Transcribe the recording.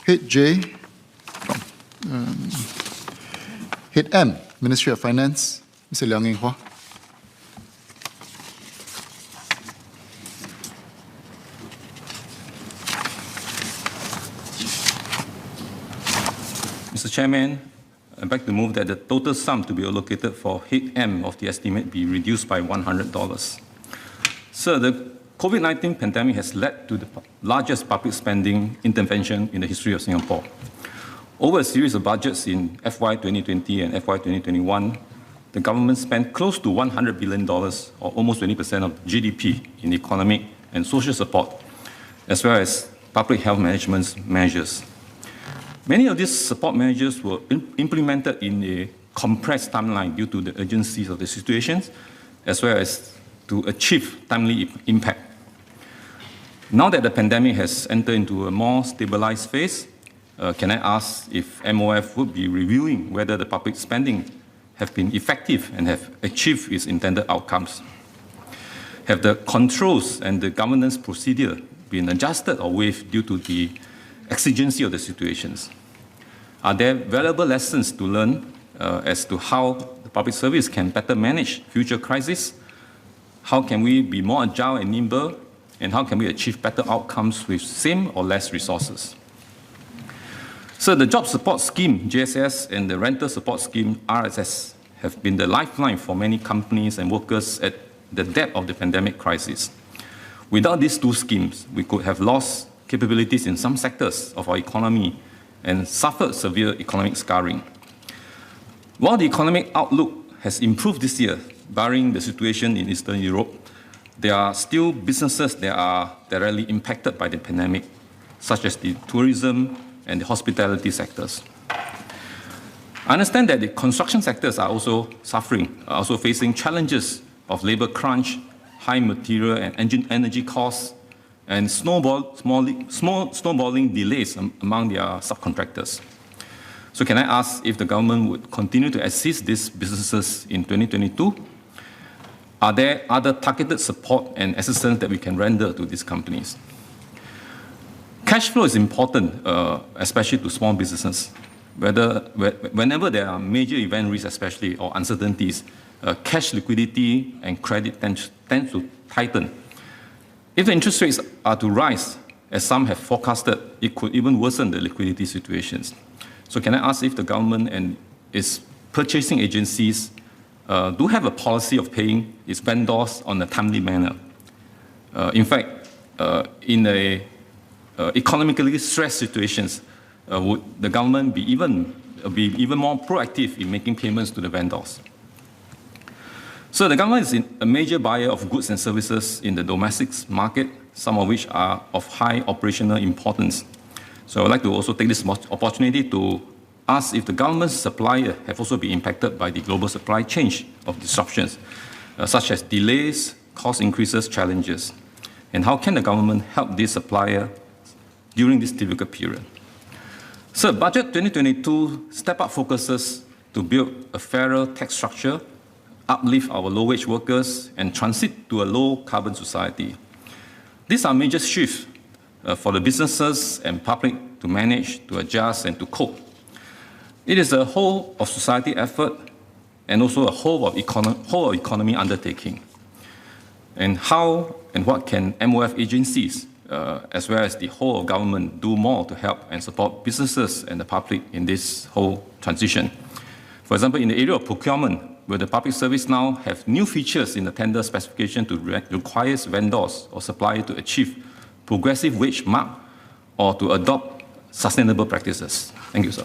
Head J, Head M, Ministry of Finance, Mr. Liang Eng Hwa. Mr. Chairman, I'd like to move that the total sum to be allocated for Head M of the estimate be reduced by $100. Sir, the COVID-19 pandemic has led to the largest public spending intervention in the history of Singapore. Over a series of budgets in FY 2020 and FY 2021, the government spent close to $100 billion, or almost 20% of GDP, in economic and social support, as well as public health management measures. Many of these support measures were implemented in a compressed timeline due to the urgencies of the situations, as well as to achieve timely impact. Now that the pandemic has entered into a more stabilized phase, can I ask if MOF would be reviewing whether the public spending have been effective and have achieved its intended outcomes? Have the controls and the governance procedure been adjusted or waived due to the exigency of the situations? Are there valuable lessons to learn as to how the public service can better manage future crises? How can we be more agile and nimble? And how can we achieve better outcomes with same or less resources? So the Job Support Scheme, JSS, and the Rental Support Scheme, RSS, have been the lifeline for many companies and workers at the depth of the pandemic crisis. Without these two schemes, we could have lost capabilities in some sectors of our economy and suffered severe economic scarring. While the economic outlook has improved this year, barring the situation in Eastern Europe, there are still businesses that are directly impacted by the pandemic, such as the tourism and the hospitality sectors. I understand that the construction sectors are also suffering, are also facing challenges of labor crunch, high material and energy costs, and snowballing delays among their subcontractors. So can I ask if the government would continue to assist these businesses in 2022? Are there other targeted support and assistance that we can render to these companies? Cash flow is important, especially to small businesses. Whenever there are major event risks, especially, or uncertainties, cash liquidity and credit tends to tighten. If the interest rates are to rise, as some have forecasted, it could even worsen the liquidity situations. So can I ask if the government and its purchasing agencies do have a policy of paying its vendors on a timely manner? In fact, in economically stressed situations, would the government be even more proactive in making payments to the vendors? So the government is a major buyer of goods and services in the domestic market, some of which are of high operational importance. So I would like to also take this opportunity to ask if the government's supplier have also been impacted by the global supply chain of disruptions, such as delays, cost increases, challenges. And how can the government help this supplier during this difficult period? So Budget 2022 step-up focuses to build a fairer tax structure, uplift our low-wage workers, and transit to a low-carbon society. These are major shifts for the businesses and public to manage, to adjust, and to cope. It is a whole of society effort and also a whole of economy undertaking. And how and what can MOF agencies, as well as the whole of government, do more to help and support businesses and the public in this whole transition? For example, in the area of procurement, where the public service now have new features in the tender specification to require vendors or suppliers to achieve progressive wage mark or to adopt sustainable practices. Thank you, sir.